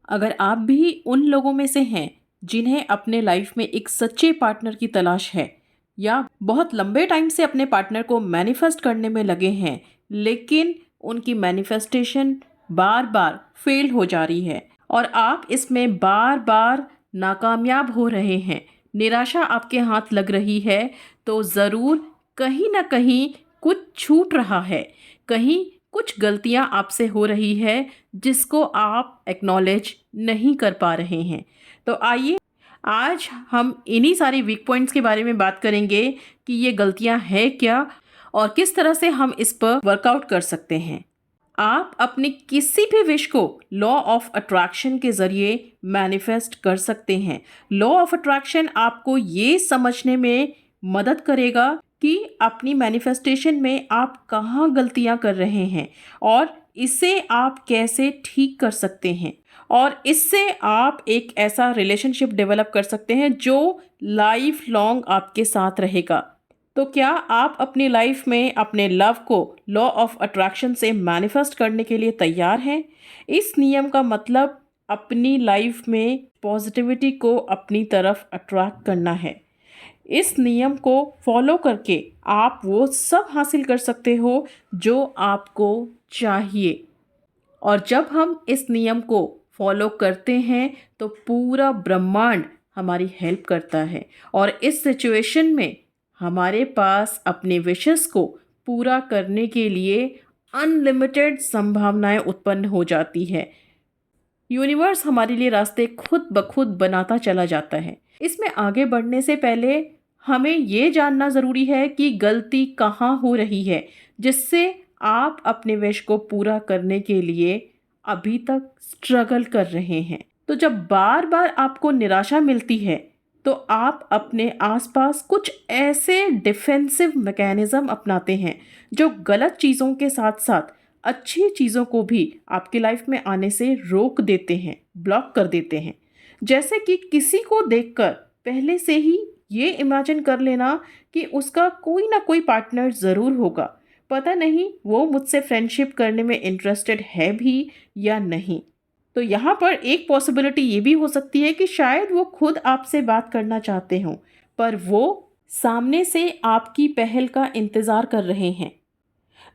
अगर आप भी उन लोगों में से हैं जिन्हें अपने लाइफ में एक सच्चे पार्टनर की तलाश है या बहुत लंबे टाइम से अपने पार्टनर को मैनिफेस्ट करने में लगे हैं, लेकिन उनकी मैनिफेस्टेशन बार बार फेल हो जा रही है और आप इसमें बार बार नाकामयाब हो रहे हैं, निराशा आपके हाथ लग रही है, तो ज़रूर कहीं ना कहीं कुछ छूट रहा है, कहीं कुछ गलतियां आपसे हो रही है जिसको आप एक्नॉलेज नहीं कर पा रहे हैं। तो आइए आज हम इन्हीं सारी वीक पॉइंट्स के बारे में बात करेंगे कि ये गलतियां हैं क्या और किस तरह से हम इस पर वर्कआउट कर सकते हैं। आप अपनी किसी भी विश को लॉ ऑफ अट्रैक्शन के जरिए मैनिफेस्ट कर सकते हैं। लॉ ऑफ अट्रैक्शन आपको ये समझने में मदद करेगा कि अपनी मैनिफेस्टेशन में आप कहाँ गलतियाँ कर रहे हैं और इसे आप कैसे ठीक कर सकते हैं, और इससे आप एक ऐसा रिलेशनशिप डेवलप कर सकते हैं जो लाइफ लॉन्ग आपके साथ रहेगा। तो क्या आप अपनी लाइफ में अपने लव को लॉ ऑफ अट्रैक्शन से मैनिफेस्ट करने के लिए तैयार हैं? इस नियम का मतलब अपनी लाइफ में पॉजिटिविटी को अपनी तरफ अट्रैक्ट करना है। इस नियम को फॉलो करके आप वो सब हासिल कर सकते हो जो आपको चाहिए। और जब हम इस नियम को फॉलो करते हैं तो पूरा ब्रह्मांड हमारी हेल्प करता है और इस सिचुएशन में हमारे पास अपने विशेस को पूरा करने के लिए अनलिमिटेड संभावनाएं उत्पन्न हो जाती है। यूनिवर्स हमारे लिए रास्ते खुद ब खुद बनाता चला जाता है। इसमें आगे बढ़ने से पहले हमें ये जानना ज़रूरी है कि गलती कहाँ हो रही है जिससे आप अपने विश को पूरा करने के लिए अभी तक स्ट्रगल कर रहे हैं। तो जब बार बार आपको निराशा मिलती है तो आप अपने आसपास कुछ ऐसे डिफेंसिव मैकेनिज्म अपनाते हैं जो गलत चीज़ों के साथ साथ अच्छी चीज़ों को भी आपकी लाइफ में आने से रोक देते हैं, ब्लॉक कर देते हैं। जैसे कि किसी को देखकर पहले से ही ये इमेजिन कर लेना कि उसका कोई ना कोई पार्टनर ज़रूर होगा, पता नहीं वो मुझसे फ्रेंडशिप करने में इंटरेस्टेड है भी या नहीं। तो यहाँ पर एक पॉसिबिलिटी ये भी हो सकती है कि शायद वो खुद आपसे बात करना चाहते हों, पर वो सामने से आपकी पहल का इंतज़ार कर रहे हैं।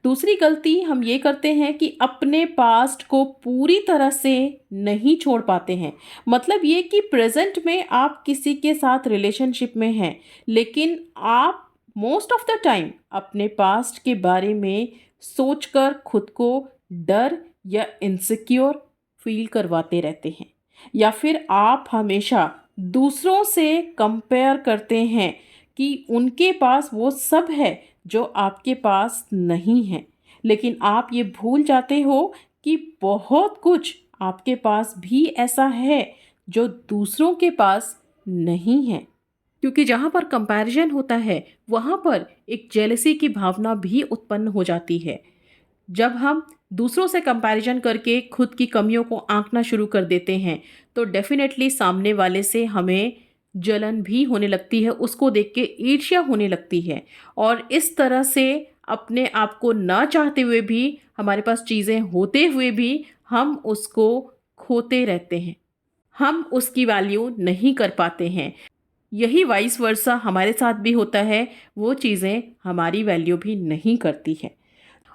दूसरी गलती हम ये करते हैं कि अपने पास्ट को पूरी तरह से नहीं छोड़ पाते हैं। मतलब ये कि प्रेजेंट में आप किसी के साथ रिलेशनशिप में हैं, लेकिन आप मोस्ट ऑफ द टाइम अपने पास्ट के बारे में सोचकर खुद को डर या इनसिक्योर फील करवाते रहते हैं, या फिर आप हमेशा दूसरों से कंपेयर करते हैं कि उनके पास वो सब है जो आपके पास नहीं है, लेकिन आप ये भूल जाते हो कि बहुत कुछ आपके पास भी ऐसा है जो दूसरों के पास नहीं है। क्योंकि जहाँ पर कंपैरिजन होता है वहाँ पर एक जेलसी की भावना भी उत्पन्न हो जाती है। जब हम दूसरों से कंपैरिजन करके खुद की कमियों को आंकना शुरू कर देते हैं तो डेफिनेटली सामने वाले से हमें जलन भी होने लगती है, उसको देख के ईर्ष्या होने लगती है, और इस तरह से अपने आप को ना चाहते हुए भी, हमारे पास चीज़ें होते हुए भी हम उसको खोते रहते हैं, हम उसकी वैल्यू नहीं कर पाते हैं। यही वाइस वर्सा हमारे साथ भी होता है, वो चीज़ें हमारी वैल्यू भी नहीं करती है।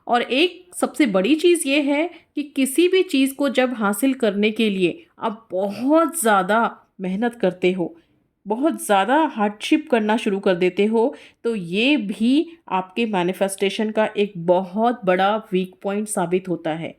और एक सबसे बड़ी चीज़ ये है कि किसी भी चीज़ को जब हासिल करने के लिए आप बहुत ज़्यादा मेहनत करते हो, बहुत ज़्यादा हार्डशिप करना शुरू कर देते हो, तो ये भी आपके मैनिफेस्टेशन का एक बहुत बड़ा वीक पॉइंट साबित होता है।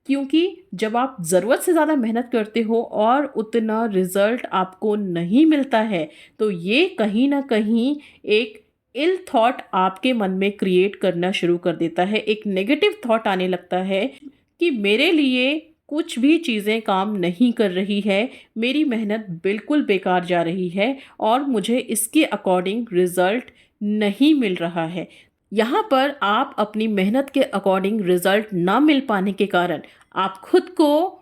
क्योंकि जब आप ज़रूरत से ज़्यादा मेहनत करते हो और उतना रिज़ल्ट आपको नहीं मिलता है, तो ये कहीं ना कहीं एक इल थॉट आपके मन में क्रिएट करना शुरू कर देता है। एक नेगेटिव थॉट आने लगता है कि मेरे लिए कुछ भी चीज़ें काम नहीं कर रही है, मेरी मेहनत बिल्कुल बेकार जा रही है और मुझे इसके अकॉर्डिंग रिज़ल्ट नहीं मिल रहा है। यहाँ पर आप अपनी मेहनत के अकॉर्डिंग रिज़ल्ट ना मिल पाने के कारण आप खुद को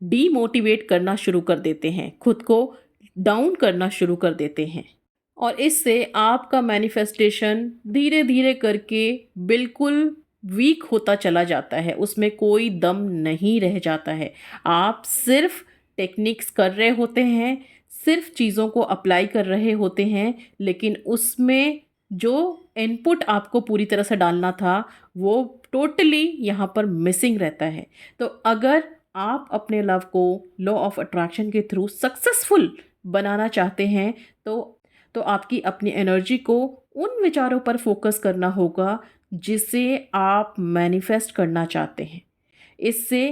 डीमोटिवेट करना शुरू कर देते हैं, खुद को डाउन करना शुरू कर देते हैं, और इससे आपका मैनिफेस्टेशन धीरे धीरे करके बिल्कुल वीक होता चला जाता है, उसमें कोई दम नहीं रह जाता है। आप सिर्फ टेक्निक्स कर रहे होते हैं, सिर्फ चीज़ों को अप्लाई कर रहे होते हैं, लेकिन उसमें जो इनपुट आपको पूरी तरह से डालना था वो टोटली यहाँ पर मिसिंग रहता है। तो अगर आप अपने लव को लॉ ऑफ अट्रैक्शन के थ्रू सक्सेसफुल बनाना चाहते हैं तो आपकी अपनी एनर्जी को उन विचारों पर फोकस करना होगा जिसे आप मैनिफेस्ट करना चाहते हैं। इससे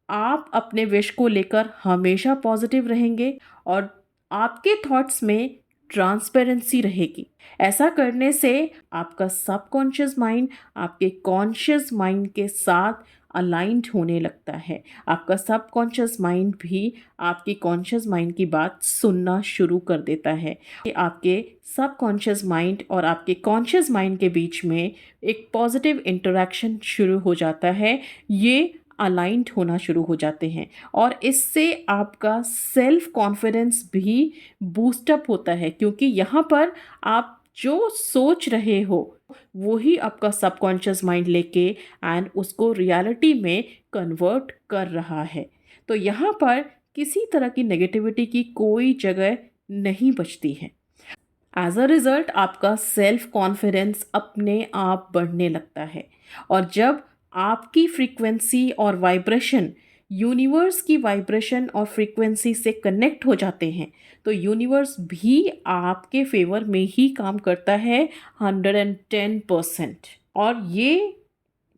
आप अपने विश को लेकर हमेशा पॉजिटिव रहेंगे और आपके थॉट्स में ट्रांसपेरेंसी रहेगी। ऐसा करने से आपका सबकॉन्शियस माइंड आपके कॉन्शियस माइंड के साथ अलाइंड होने लगता है। आपका सबकॉन्शियस माइंड भी आपकी कॉन्शियस माइंड की बात सुनना शुरू कर देता है। आपके सबकॉन्शियस माइंड और आपके कॉन्शियस माइंड के बीच में एक पॉजिटिव इंटरेक्शन शुरू हो जाता है। ये अलाइंड होना शुरू हो जाते हैं और इससे आपका सेल्फ कॉन्फिडेंस भी बूस्टअप होता है, क्योंकि यहाँ पर आप जो सोच रहे हो वही आपका सबकॉन्शियस माइंड लेके एंड उसको रियलिटी में कन्वर्ट कर रहा है। तो यहाँ पर किसी तरह की नेगेटिविटी की कोई जगह नहीं बचती है। एज अ रिज़ल्ट आपका सेल्फ कॉन्फिडेंस अपने आप बढ़ने लगता है और जब आपकी फ्रीक्वेंसी और वाइब्रेशन यूनिवर्स की वाइब्रेशन और फ्रीक्वेंसी से कनेक्ट हो जाते हैं तो यूनिवर्स भी आपके फेवर में ही काम करता है 110%। और ये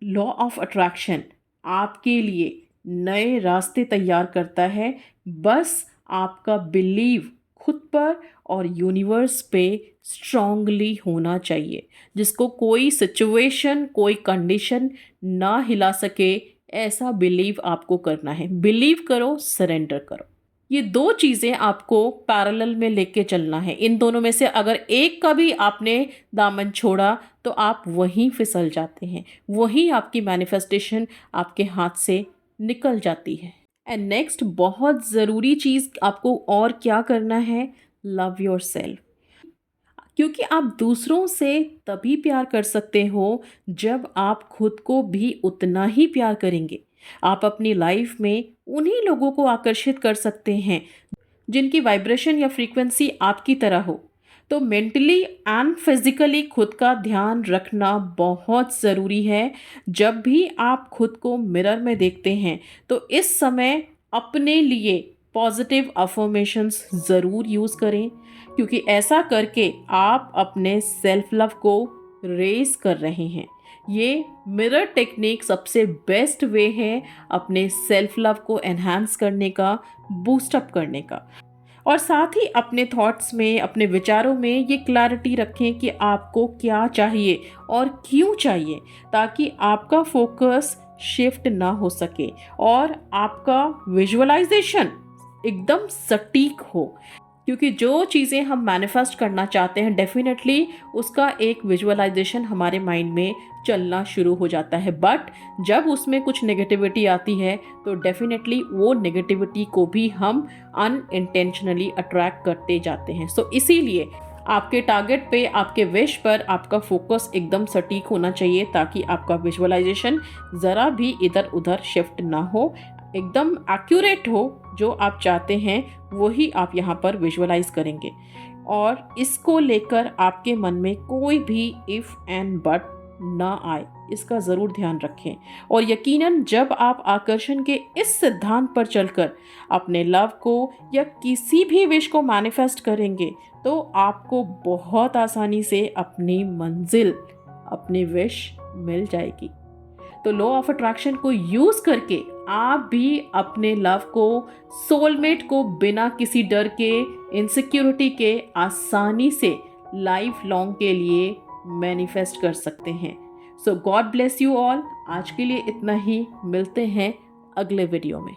लॉ ऑफ अट्रैक्शन आपके लिए नए रास्ते तैयार करता है। बस आपका बिलीव खुद पर और यूनिवर्स पे स्ट्रांगली होना चाहिए, जिसको कोई सिचुएशन कोई कंडीशन ना हिला सके। ऐसा बिलीव आपको करना है। बिलीव करो, सरेंडर करो। ये दो चीज़ें आपको पैरेलल में लेके चलना है। इन दोनों में से अगर एक का भी आपने दामन छोड़ा तो आप वहीं फिसल जाते हैं, वहीं आपकी मैनिफेस्टेशन आपके हाथ से निकल जाती है। एंड नेक्स्ट बहुत ज़रूरी चीज़ आपको और क्या करना है, लव योर सेल्फ। क्योंकि आप दूसरों से तभी प्यार कर सकते हो जब आप खुद को भी उतना ही प्यार करेंगे। आप अपनी लाइफ में उन्हीं लोगों को आकर्षित कर सकते हैं जिनकी वाइब्रेशन या फ्रीक्वेंसी आपकी तरह हो। तो मेंटली एंड फिजिकली खुद का ध्यान रखना बहुत ज़रूरी है। जब भी आप खुद को मिरर में देखते हैं तो इस समय अपने लिए पॉजिटिव अफर्मेशंस ज़रूर यूज़ करें, क्योंकि ऐसा करके आप अपने सेल्फ लव को रेज कर रहे हैं। ये मिरर टेक्निक सबसे बेस्ट वे है अपने सेल्फ लव को एनहांस करने का, बूस्टअप करने का। और साथ ही अपने थॉट्स में, अपने विचारों में ये क्लैरिटी रखें कि आपको क्या चाहिए और क्यों चाहिए, ताकि आपका फोकस शिफ्ट ना हो सके और आपका विजुअलाइजेशन एकदम सटीक हो। क्योंकि जो चीज़ें हम मैनिफेस्ट करना चाहते हैं डेफिनेटली उसका एक विजुअलाइजेशन हमारे माइंड में चलना शुरू हो जाता है। बट जब उसमें कुछ नेगेटिविटी आती है तो डेफिनेटली वो नेगेटिविटी को भी हम अनइंटेंशनली अट्रैक्ट करते जाते हैं। सो इसीलिए आपके टारगेट पे, आपके विश पर आपका फोकस एकदम सटीक होना चाहिए, ताकि आपका विजुअलाइजेशन ज़रा भी इधर उधर शिफ्ट ना हो, एकदम एक्यूरेट हो। जो आप चाहते हैं वही आप यहाँ पर विजुअलाइज करेंगे और इसको लेकर आपके मन में कोई भी इफ़ एंड बट ना आए, इसका ज़रूर ध्यान रखें। और यकीनन जब आप आकर्षण के इस सिद्धांत पर चलकर अपने लव को या किसी भी विश को मैनिफेस्ट करेंगे तो आपको बहुत आसानी से अपनी मंजिल, अपनी विश मिल जाएगी। तो लॉ ऑफ अट्रैक्शन को यूज़ करके आप भी अपने लव को, सोलमेट को बिना किसी डर के, इनसिक्योरिटी के आसानी से लाइफ लॉन्ग के लिए मैनिफेस्ट कर सकते हैं। सो गॉड ब्लेस यू ऑल। आज के लिए इतना ही, मिलते हैं अगले वीडियो में।